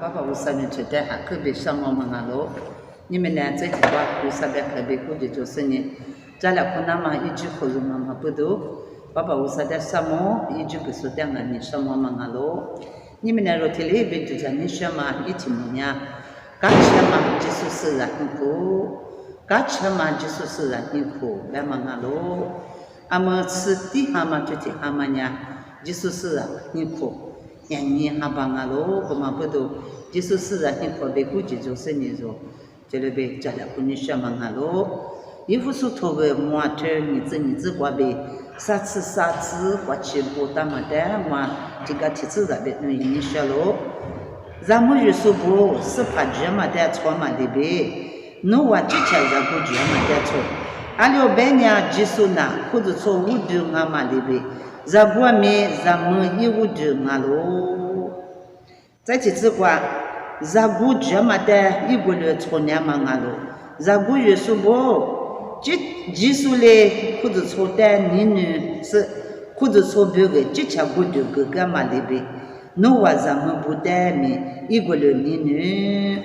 爸爸无啥人觉得还可别上我们啊喽，你们呢这几话无啥别可别估计就是呢，咱俩可那么一句口用妈妈不多，爸爸无啥的什么一句不说的啊你上我们啊喽，你们呢若提里边就讲你什么一起么呀，干什么就是是然苦，干什么就是是然苦，来嘛啊喽，阿么吃的阿么就的阿么呀，就是是然苦。你哈邦啊喽，干嘛不都？就是是啊，你可别估计就是你说，这里边家里姑娘什么啊喽？衣服是脱个模特，你自挂呗，啥子，挂起不打嘛的嘛，这个体质那边你说喽，咱们有时不是怕这嘛的错嘛的呗，侬话之前咱不这嘛的错，阿廖白娘就是那或者错误的嘛嘛的呗。咱国民咱们义务的嘛喽，在这次话，咱国这么的一个人错年嘛啊喽，咱国有时候技术嘞或者错的你是或者错别个这条国的个干嘛的呗，侬话咱们不得面一个人你，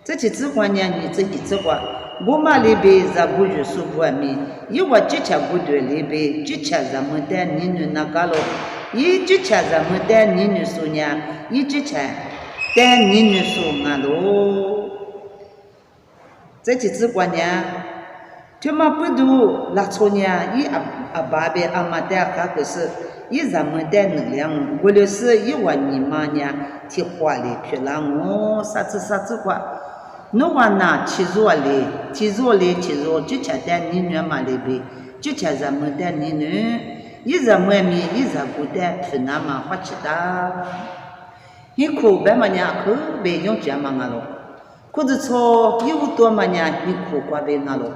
在这次话呢，你这一次话。我嘛里边在古语说过面，因为这条古段里边，这条咱们的女女那个咯，一这条咱们的女女说呢，一这条的女女说啊咯，在这次过呢，他妈不都拉错呢，一阿爸边阿妈的那个是，一咱们的能量，为了是一万你妈呢，提花里去了我啥子话。侬话那提着嘞，这条的女女嘛里边，这条咱们的女女，一咱们面一咱古的去那嘛花起的，你可别嘛呢，可别用这嘛啊咯，或者说有多嘛呢，你可挂别啊咯，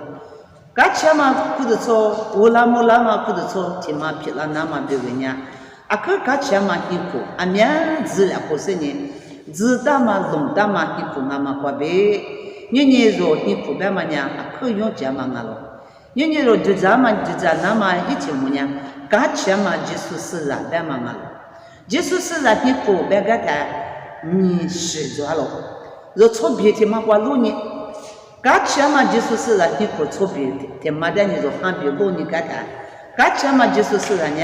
干吃嘛或者说乌拉木拉嘛或者说提嘛皮拉那嘛别个呢，啊可干吃嘛你可，啊面子了可是呢。知道嘛，懂得嘛，你不那么过呗。你说你不白嘛呢，可用这嘛啊咯。你说就这嘛，那么一天么呢？干吃嘛，就是是啊，白嘛啊咯。就是是啊，你不白个他，你吃着了。若错别的嘛，过路呢？干吃嘛，就是是啊，你不错别的，他妈的你说喊别路你干他？干吃嘛，就是是啊呢。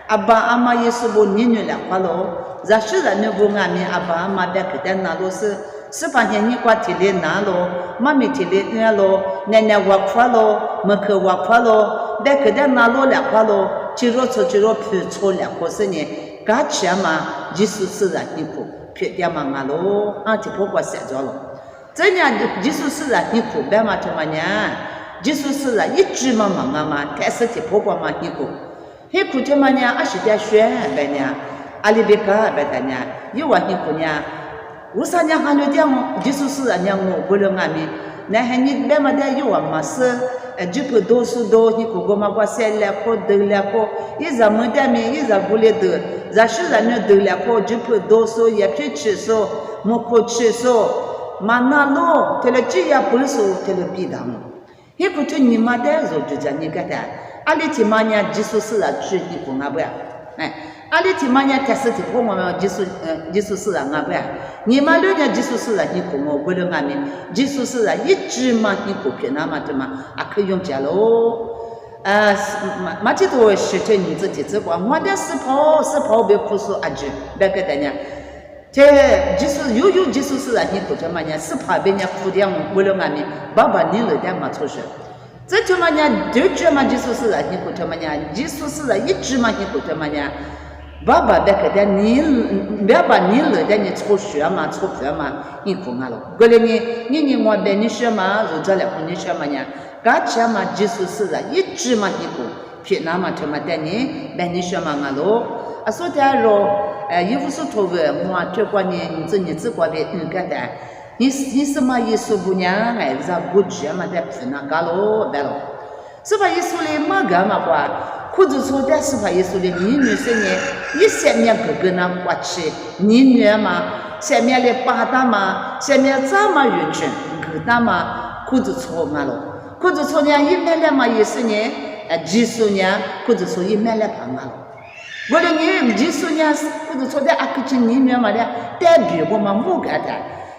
阿爸阿妈也是不女女两块咯。咱虽然那不俺们阿爸阿妈别给咱拿罗是半天你挂提来拿罗，妈咪提来拿罗，奶奶挖块罗，门口挖块罗，别给咱拿罗两块罗，只若皮错两块是呢，干吃嘛，就是然你苦，皮点嘛嘛罗，俺就不管晒着了，这样就是然你苦别嘛他妈呢，就是然一句嘛嘛，开始就不管嘛你苦，he苦他妈呢，俺是点选呗呢。阿里别个别的呢，有话你不呢？我啥呢？还有点么？就是人家我不了俺们，那还你别么的有话嘛是，就不多数多，你哥哥嘛过三两个得两个，一日没得面，一日不来得，咱是人家得两个，就不多数也去吃数，没可吃数，嘛那路，他了只要不数，他了比当，he不就你妈的时候就叫你个的，阿里起码呢，就是人去你不那不呀，哎。阿里提嘛呢，开始提我们就是人啊不呀？你嘛六年就是人，你跟我为了俺们就是人，一句嘛你不骗那嘛对嘛？啊可以用家喽，嘛这都学着你自己这个，我的是跑别哭诉阿句，别个的呢，这就是有就是人，你不这嘛呢？是怕别人哭的，为了俺们爸爸你了点嘛出事。这他妈呢，就这么就是人，你不他妈呢？就是人一句嘛你不他妈呢？爸爸别个的你别把你了的你抽血嘛，抽血嘛，你讲啊了。过来你我别你说嘛，如这了你说嘛呢？干吃嘛就是人一句嘛你讲，偏那嘛他妈的你别你说嘛啊了。啊说的咯，衣服是脱个，我这过年你只过来干的。你什么意思不呢？还是不觉嘛的偏那个咯，别咯。是吧？意思嘞嘛干嘛话？或者说的是怕耶稣的你女生呢，一下面哥哥呢过去，你女儿嘛，下面的八大嘛，下面这么远去，哥大嘛，或者说嘛咯，或者说呢，一面来嘛也是呢，技术呢，或者说一面来帮嘛咯。我的你技术呢，或者说的阿克金你女儿嘛的，代表我们木干的。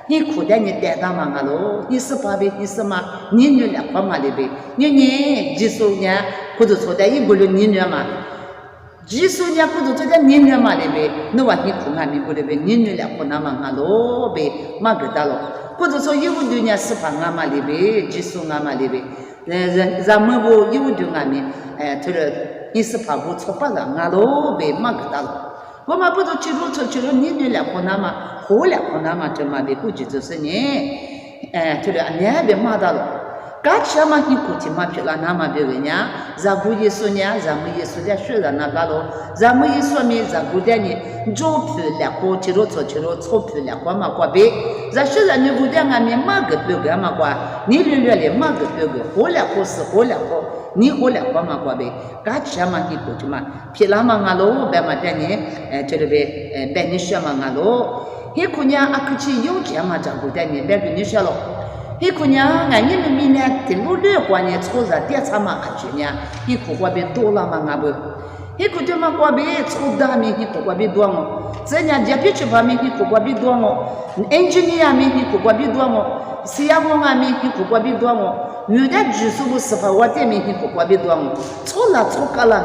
你苦的你带到嘛咯，你是把呗，你是嘛，你女两块嘛的呗，你技术呢，或者说的一个人你女嘛，技术呢或者说的你女嘛的呗，那话你苦嘛咪个的呗，你女两块那嘛咯呗，嘛个到了，或者说有的呢是把俺嘛的呗，技术俺嘛的呗，咱们不有的俺们，这个你是把不错把人俺咯呗，嘛个到了。我们不都记住你女两块那嘛，好两块那嘛，这嘛的估计就是呢，这个你还别骂到了，刚才嘛你估计嘛别了那嘛别个呢，咱估计说呢，咱们也说的虽然那个咯，咱们也说明咱估计呢，招票两块，记住钞票两块嘛过呗，咱虽然你估计俺们马个别个嘛过，你留了马个别个，好两块是好两块。你好两块嘛过呗，刚才嘛你过去嘛，皮拉嘛俺喽，白嘛带你，这里呗，白你说嘛俺喽，那姑娘啊，可去有钱嘛，照顾带你，白跟你说喽，那姑娘俺你们明年的路六过年，抽着点茶嘛，俺去年，那苦瓜呗多了嘛俺不，那姑娘嘛瓜呗抽大米，那苦瓜呗多么，这年家别去方面，那苦瓜呗多么，engineer 面那苦瓜呗多么，施工啊面那苦瓜呗多么。有的技术不是把我这面去过别多么，错了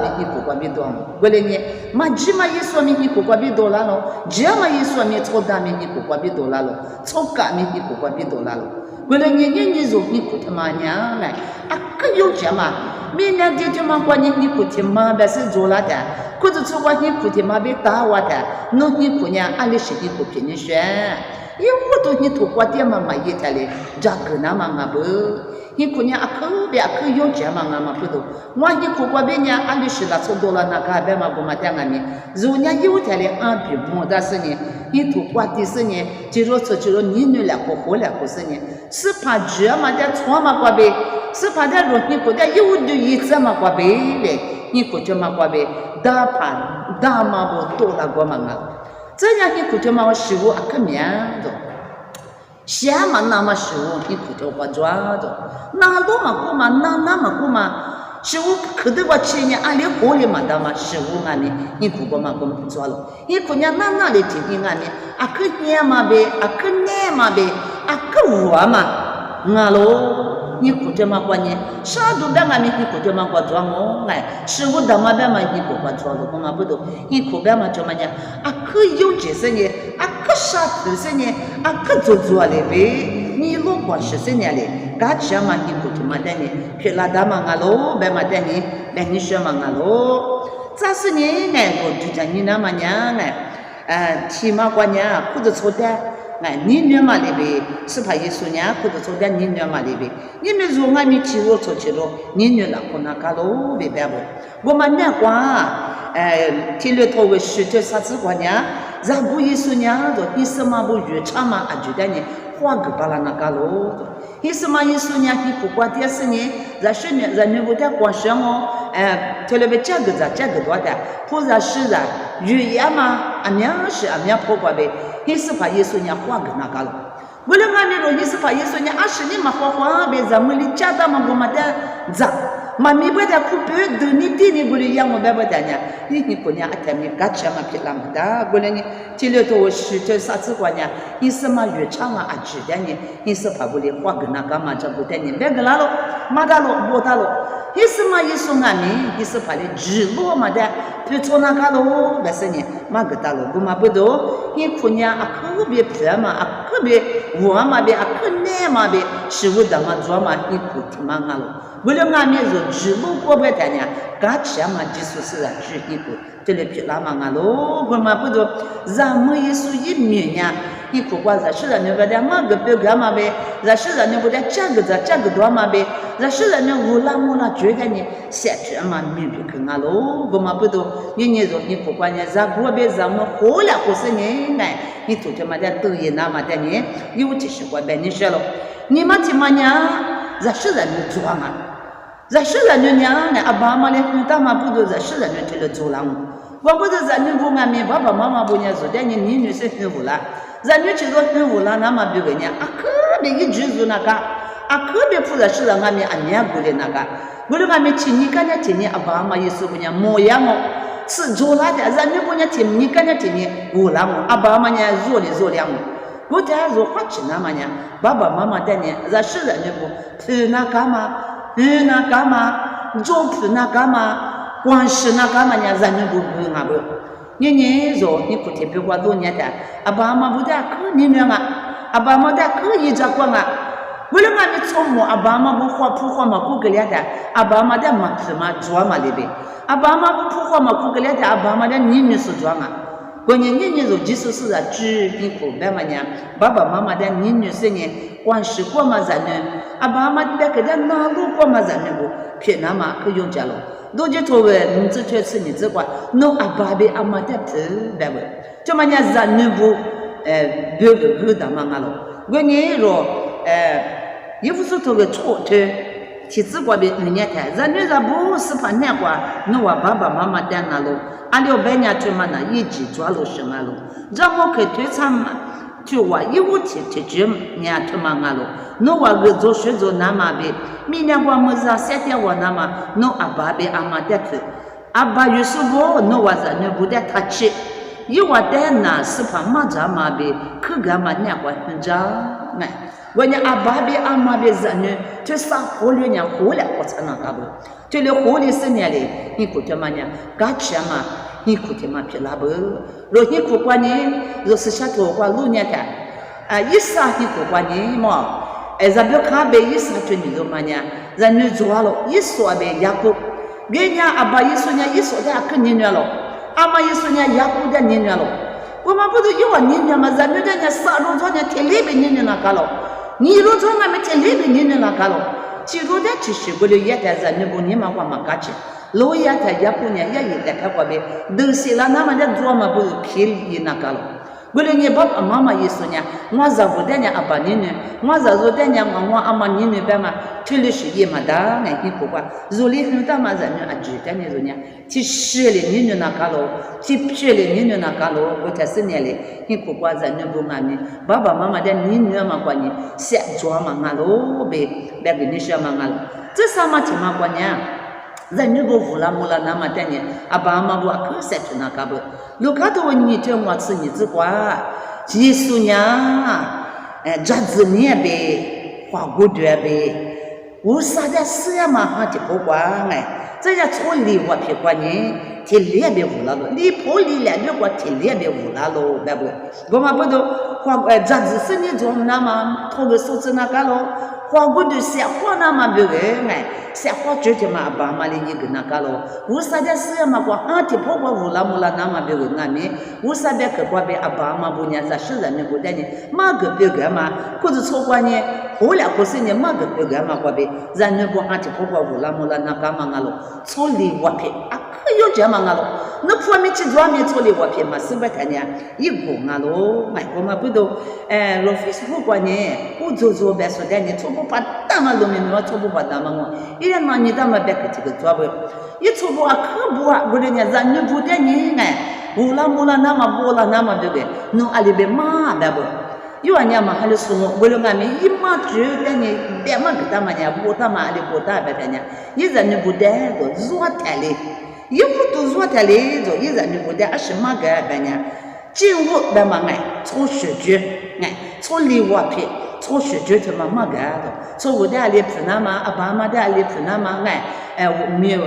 面去过别多么，过来呢，嘛几嘛一说面去过别多了咯，几嘛一说面错大面去过别多了咯，错假面去过别多了咯，过来你说你过他妈娘来，啊可有钱嘛，明年就嘛过你过他妈别是做了的，或者说你过他妈别打我的，那你过年俺的事情过别人选，因为我都你头过点嘛嘛一天嘞，这个那嘛不。你姑娘啊，可有钱嘛？俺们不都，我你过过别年，俺就是那抽多了那个别嘛不嘛点俺们，如果你有天嘞，俺比没得事呢，你头过的事呢，就你女两个好两个事呢，是怕热嘛的穿嘛过呗，是怕的热你过的有的一次嘛过呗嘞，你过去嘛过呗，大嘛不多了过嘛啊，这样你过去嘛我媳妇啊可面子。下嘛那么食物你可就把抓着，那多嘛过嘛那么过嘛，食物可得我去年俺连锅里嘛的嘛食物俺们你可过嘛过抓了，你姑娘那里听听俺们啊可年嘛呗啊可年嘛呗啊可我嘛，俺喽。你可就嘛过呢，啥都别俺们你可就嘛过抓我哎，食物的嘛别嘛你可过抓了，我嘛不懂，你可别嘛就嘛呢，啊可有几十年，啊可啥头十年，啊可做嘞呗，你老过10年嘞，刚才嘛你可就嘛的呢，去拉达嘛俺喽，别嘛的呢，别你说嘛俺喽，这是呢哎，我就讲你那么娘哎，起码过年或者错的。哎，你女嘛里边是怕一说呢，或者说的你女嘛里边，你们如俺们去了出去了，你女了可能搞了别别不，我们那光听了他为许多啥子过年，然后一说呢，就你什么不越长嘛，啊觉得呢，花个巴拉那搞了，你什么一说呢，你不管电视呢，人家不在光上哦，听了别这个多的，或者是的，语言嘛，俺娘婆过呗。你是怕耶稣娘花个那个了？为了俺们说，你是怕耶稣娘20年嘛花别咱们的家当嘛我们的咋？嘛没不得苦别的你爹你过来养我别不得呢？你过年他们干吃嘛别那么大，过来呢，这里头许多啥子过年，你是嘛越长啊知的呢？你是怕不得花个那个嘛这不得呢？别个那了，马大了，莫大了。你是嘛？耶稣俺们，你是怕的日落嘛的，就从那个喽，那是呢，嘛个大喽，我嘛不多，你姑娘啊特别漂嘛，啊特别我嘛别，啊可难嘛别，食物的嘛做嘛，你不听嘛俺喽，为了俺们说日落过不得呢，刚吃嘛就说是啊，吃一步，这里漂亮嘛俺喽，我嘛不多，咱们耶稣一面呢。你苦瓜子，是人家不得嘛个别个嘛呗，是人家不得这个多嘛呗，是人家乌拉觉得呢，下去嘛明白看啊喽，我嘛不懂，你说你苦瓜呢，咱过别咱们活了50年哎，你做这么的抖音那么的呢，有这些话呗，你说了，你嘛怎么呢？是人家装啊。在世人就娘呢，阿爸妈嘞，大妈不都在世人就去了走廊，我不是在女不俺们爸爸妈妈不念书，但你女是很无啦，在女去做很无啦，那么别个呢，啊可别一居住那个，啊可别不在世人俺们俺娘过的那个，我们俺们听你看见听你阿爸妈也是不念模样哦。是做那的，咱女不娘听，你看见听你无浪哦，阿爸妈娘做的做两哦，我家做花钱那么娘，爸爸妈妈带你，咱是人家不，去那干嘛？那干嘛？做去那干嘛？关系那干嘛呢？咱女不啊不，你做你不听别话多年的，阿爸妈不带可你娘啊，阿爸妈带可一家光啊。为了俺们从母阿爸妈不花不花嘛，顾个脸的，阿爸妈的嘛是嘛做嘛里边，阿爸妈不不花嘛，顾个脸的，阿爸妈的女是做嘛。关键女做即使是在治病苦白嘛呢，爸爸妈妈的女是呢，关系过嘛咱呢，阿爸妈的给的哪路过嘛咱呢不，偏那嘛可用家了。都就作为你这确实你这块，侬阿爸比阿妈的头白不，这么呢咱呢不，别个不打嘛了，我呢若也不是这个错的，其实我们人家看，人家不是怕那个，侬我爸爸妈妈在那路，阿六百年去嘛那一直抓路是那路，让我去推参嘛，就我一无提就年去嘛那路，侬我个做学做那嘛呗，明年我们是夏天我那嘛，侬阿爸比阿妈在去，阿爸有时候侬我人家不在他去，一我在那是怕嘛着嘛呗，可干嘛那个很着哎。我讲阿爸比阿妈比子女，就上活了年活了，我才能干不？就连活的10年里，你估计嘛呢？干钱嘛？你估计嘛皮拉不？若你估计呢？若是下头话6年的，一啥你估计呢嘛？咱别看别一啥就你都嘛呢？咱女做了，一说别也不，人家阿爸一说呢，一说的更年了，阿妈一说呢，也不的年了。我们不是一万年嘛？咱女的呢，3路庄呢，天里边年那干了。你如果俺们天里边人那干了，其实的其实我就也在咱那不你们话嘛干起，老也在也不呢也一在开过呗，都是了那么的做嘛不是偏离那干了。我了你爸爸妈妈意思呢，我在乎的呢阿爸你呢，我在乎的呢我阿妈你呢别嘛，天里是也嘛的，俺你不管，如里很大嘛人呢啊知道呢人呢，去10里你那干了，去10里你那干了，我才10年里，你不管人呢不俺们，爸爸妈妈的你嘛管你，先做嘛俺了呗，别给你说嘛俺了，这啥嘛听嘛管呢？人家不服了，没了那么的呢，阿爸阿妈不可塞去那干不？如果都你这我吃你这瓜，技术呢？这子呢呗，花骨朵呗，我啥的事呀嘛，哈就不管哎，这家处理我屁管呢，天脸别服了咯，你破理了，如果天脸别服了咯，对不？我们不都花这子是你做那么，偷个手指那干咯？花骨朵鲜花那么别个哎。鲜花就这嘛，爸妈的一个那个咯，我啥的事嘛，我啊，这婆婆无啦无啦，那么别个俺们，我啥的个过别阿爸妈不呢，咱是人的不得呢，马个别个嘛，或者错过呢，后来不是呢，马个别个嘛过别，咱那不啊，这婆婆无啦无啦，那干嘛啊咯，处理我偏啊，可有这嘛啊咯，那婆们去做面处理我偏嘛，是不是呢？一个啊咯，哎，我们不都，罗非是不管呢，我做别说的呢，错不把大嘛路面我错不把大嘛我。一年嘛，你他妈别个这个做不，一出不啊，可不啊，我的呢，咱女不的你哎，无啦无啦那么不啦那么对不对？侬阿里边嘛对不？有啊年嘛还是什么？为了俺们一嘛就的呢，别嘛给他们呢，不他妈阿里不打别的呢，一人女不的个弱太嘞，一不都弱太嘞，就一人女不的20嘛个别呢，进屋别嘛哎，从学局哎，从理我片。从学就他妈没干的，从我的阿里普那嘛，阿爸妈的阿里普那嘛，我没有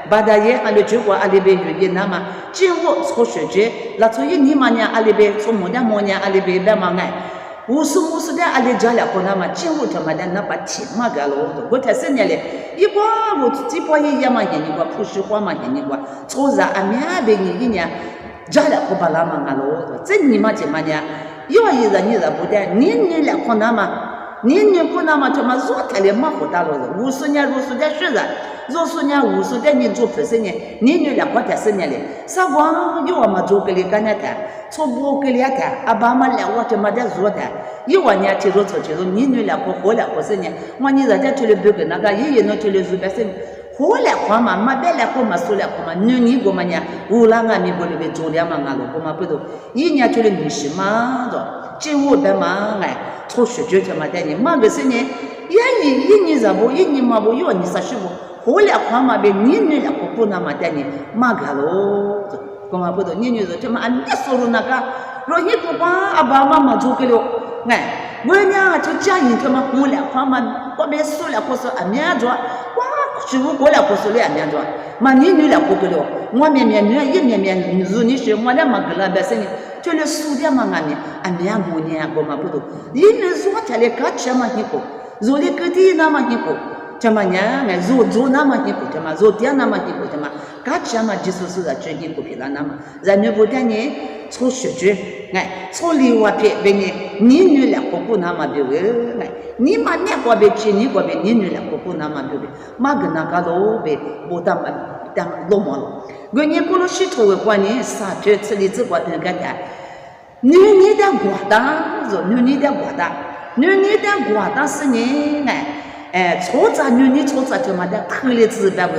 把大爷阿里就过阿里边有一那嘛，今后从学就，那从一年嘛呢阿里边，从某年阿里边别嘛50的阿里家了过那嘛，今后他妈的那把钱嘛干了，我才10年嘞，一把我这把一嘛年你过，普实话嘛年你过，从啥阿面边你一年家了过把那嘛干了，这你嘛怎么呢？有一人你不得，你来看那嘛，你不那么他妈做他的马虎大路子，50年60年是的，60年50年你做50年，你俩过10年嘞，啥光有我们做给你干的谈，做不给你谈，阿爸妈俩我他妈的做谈，有我娘提出出去了，你俩过活了50年，我你人家出来不给那个，爷爷那出来做50年。活了光嘛，没别了光嘛，说了光嘛，你过嘛呢？无论俺们过里边做两嘛，俺老过嘛不多，一年出来女婿嘛的，今我的嘛哎，从学就他妈的你，嘛个是呢，一年什么，一年嘛不有你啥事不？活了光嘛别你了过不那么的你，嘛个喽，过嘛不多，你说他妈俺别说了那个，若你不管阿爸妈妈做给了，哎，我娘就讲你他妈活了光嘛，我别说了，我说俺娘做。师傅过来不是两面着，嘛你俩过不了，我面如你说我俩嘛个了别生呢，就来数点嘛俺面5年过嘛不多，你说他来搞什么你过，做的个地那么你过，怎么样？做那么你过，怎么做点那么你过，怎么搞什么就是在这你过皮了那么，人家不但呢从学局，哎，从另外边别你俩过那么别哎。你嘛你过别去，你过别你俩过那么别，嘛个那个路别不当落寞了。我你过了许多个过年，啥这次里只过那个的，你的过当，说你的过当，你的过当是呢哎，错着你错着就嘛的特例子别不，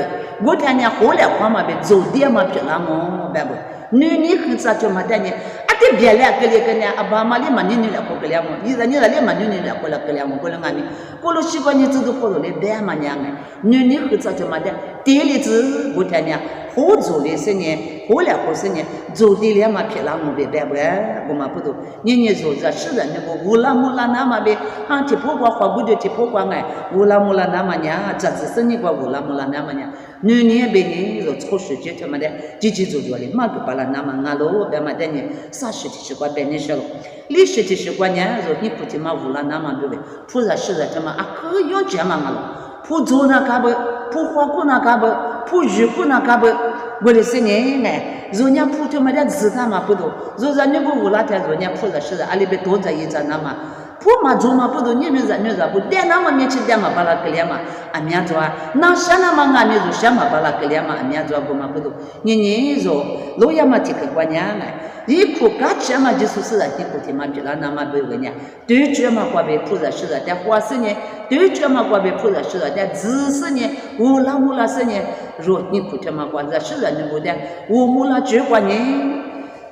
我天天后来光嘛别走点嘛别那么别不，你很早就嘛的呢。别来给你阿爸妈里嘛你俩过个两么，你来嘛你俩过来个两么，过来俺们，过了习惯你自己过了来别嘛娘哎，你很早就嘛的，第二次我天天好做的是呢，后来或是呢，做的了嘛别那么别不我嘛不懂，你做这是人那个乌拉木拉那么别，哈提破瓜花不就提破瓜哎，乌拉木拉那么娘，这只是你个乌拉木拉那么娘，你别你说抽时间他妈的，做的，嘛个把那那么俺老别嘛的呢，啥事体是管别人说了，历史的是管呢，说你不听嘛乌拉那么对不对？菩萨是的他妈啊可用这嘛俺了，不做那干不，不花过那干不。不遇过那个不，我的是呢哎，人家普他妈的自他嘛不多，人家不无那天人家普的是的，阿里边多在一张那嘛，普嘛做嘛不多，你们不，连那么面去点嘛把那个脸嘛，俺面做啊，那啥那么俺们做啥嘛把那个脸嘛，俺面做不嘛不多，你说老爷嘛这个观念哎。一哭嘎吃嘛就是的，一哭听嘛别了那么不个呢，对着嘛过别菩萨是的，但花是呢，对着嘛过别菩萨是的，但知识呢，乌拉是呢，若你哭听嘛过这是的，你不的，乌拉只管呢，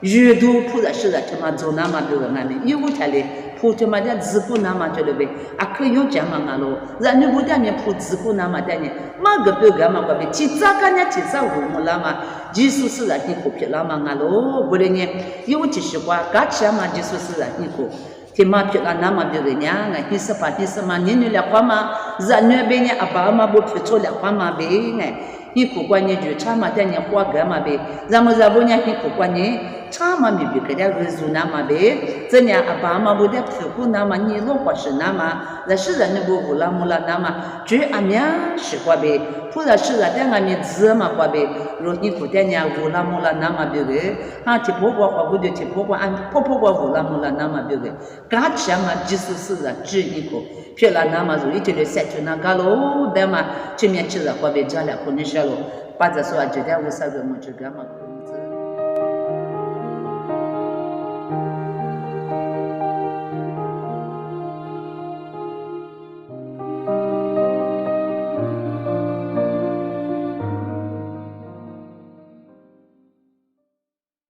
阅读菩萨是的，他妈做那么别个俺们，有他嘞，菩他妈的自古那么就了呗，啊可以讲嘛俺喽，人家不的呢，菩自古那么的呢，嘛个别个嘛过别，其他个呢，其他乌拉嘛。Jesus là ni ko pela mangalo bolenya yo tishwa gacha ma Jesus là ni ko tema pela na ma be nya na hisa pa hisa ma ni la kwa ma za ne be nya aba ma bo pheto la kwa ma be nga ni ko kwa ni ju cha ma ta nya kwa ga ma be za mo za bo nya ni ko kwa ni cha ma mi be ka da rezu na ma be ze nya aba ma bo da pheku na ma ni lo kwa shi na ma za shi za ne bo bu la mu la na ma ju a mya shi kwa be菩萨是的，但俺们字嘛过呗，若你不带伢乌拉木拉那么别个，哈提婆婆话不就提婆婆俺婆婆话乌拉木拉那么别个，嘎吃嘛就是的只一个，别了那么就一直来塞住那个喽，对嘛，前面吃了过呗，家里可能少了，把这说觉得为啥个么这个嘛。